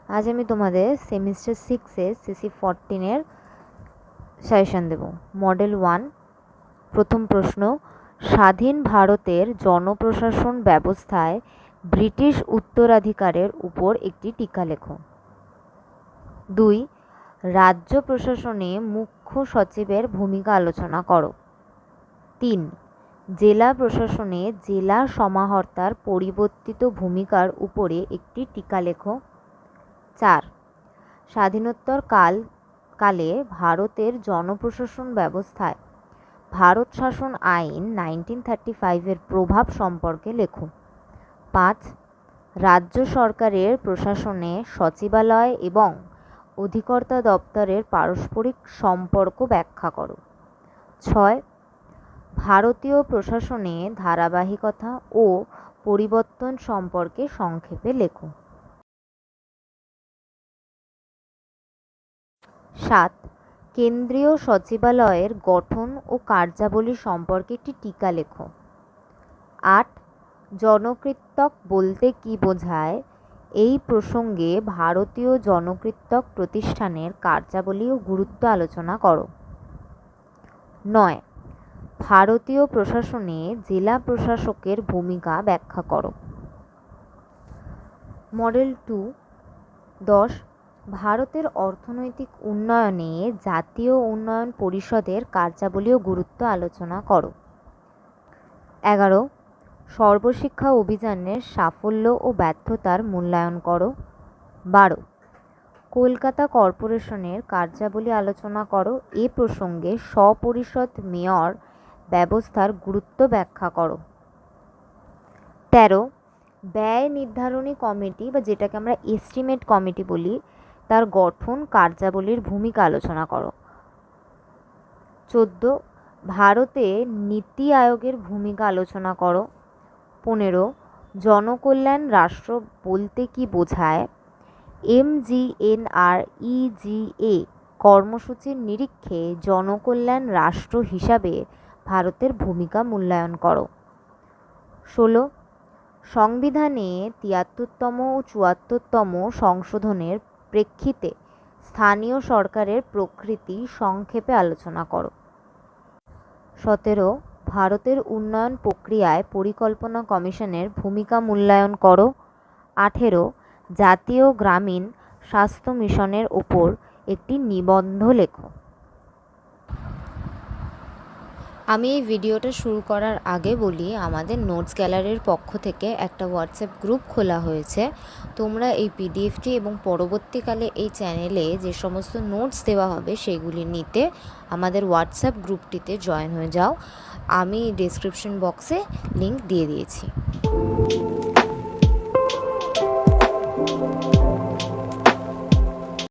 আজ আমি তোমাদের সেমিস্টার 6-এর সিসি 14-এর সাজেশন দেব। মডেল 1, প্রথম প্রশ্ন, স্বাধীন ভারতের জনপ্রশাসন ব্যবস্থায় ব্রিটিশ উত্তরাধিকারের উপর একটি টিকা লেখো। 2, রাজ্য প্রশাসনে মুখ্য সচিবের ভূমিকা আলোচনা করো। 3, জেলা প্রশাসনে জেলা সমাহর্তার পরিবর্তিত ভূমিকার উপরে একটি টিকা লেখো। 4, স্বাধীনোত্তর কালে ভারতের জনপ্রশাসন ব্যবস্থায় ভারত শাসন আইন 1935-এর প্রভাব সম্পর্কে লেখো। 5, রাজ্য সরকারের প্রশাসনে সচিবালয় এবং অধিকর্তা দপ্তরের পারস্পরিক সম্পর্ক ব্যাখ্যা করো। 6, ভারতীয় প্রশাসনে ধারাবাহিকতা ও পরিবর্তন সম্পর্কে সংক্ষেপে লেখো। 7, কেন্দ্রীয় সচিবালয়ের গঠন ও কার্যাবলী সম্পর্কে একটি টিকা লেখো। 8, জনকৃত্যক বলতে কী বোঝায়? এই প্রসঙ্গে ভারতীয় জনকৃত্যক প্রতিষ্ঠানের কার্যাবলী ও গুরুত্ব আলোচনা করো। 9, ভারতীয় প্রশাসনে জেলা প্রশাসকের ভূমিকা ব্যাখ্যা করো। মডেল 2, 10, ভারতের অর্থনৈতিক উন্নয়নে জাতীয় উন্নয়ন পরিষদের কার্যাবলী ও গুরুত্ব আলোচনা করো। 11, সর্বশিক্ষা অভিযানের সাফল্য ও ব্যর্থতার মূল্যায়ন করো। 12, কলকাতা কর্পোরেশনের কার্যাবলী আলোচনা করো। এ প্রসঙ্গে স্বপরিষদ মেয়র ব্যবস্থার গুরুত্ব ব্যাখ্যা করো। 13, ব্যয় নির্ধারণী কমিটি বা যেটাকে আমরা এস্টিমেট কমিটি বলি, তার গঠন কার্যাবলীর ভূমিকা আলোচনা করো। 14, ভারতে নীতি আয়োগের ভূমিকা আলোচনা করো। 15, জনকল্যাণ রাষ্ট্র বলতে কী বোঝায়? MGNREGA কর্মসূচির নিরীক্ষে জনকল্যাণ রাষ্ট্র হিসাবে ভারতের ভূমিকা মূল্যায়ন করো। 16, সংবিধানে 73তম ও 74তম সংশোধনের প্রেক্ষিতে স্থানীয় সরকারের প্রকৃতি সংক্ষেপে আলোচনা করো। 17, ভারতের উন্নয়ন প্রক্রিয়ায় পরিকল্পনা কমিশনের ভূমিকা মূল্যায়ন করো। 18, জাতীয় গ্রামীণ স্বাস্থ্য মিশনের ওপর একটি নিবন্ধ লেখো। আমি এই ভিডিওটা শুরু করার আগে বলি, আমাদের নোটস গ্যালারির পক্ষ থেকে একটা হোয়াটসঅ্যাপ গ্রুপ খোলা হয়েছে। তোমরা এই পিডিএফটি এবং পরবর্তীকালে এই চ্যানেলে যে সমস্ত নোটস দেওয়া হবে সেগুলি নিতে আমাদের হোয়াটসঅ্যাপ গ্রুপটিতে জয়েন হয়ে যাও। আমি ডেসক্রিপশন বক্সে লিংক দিয়ে দিয়েছি।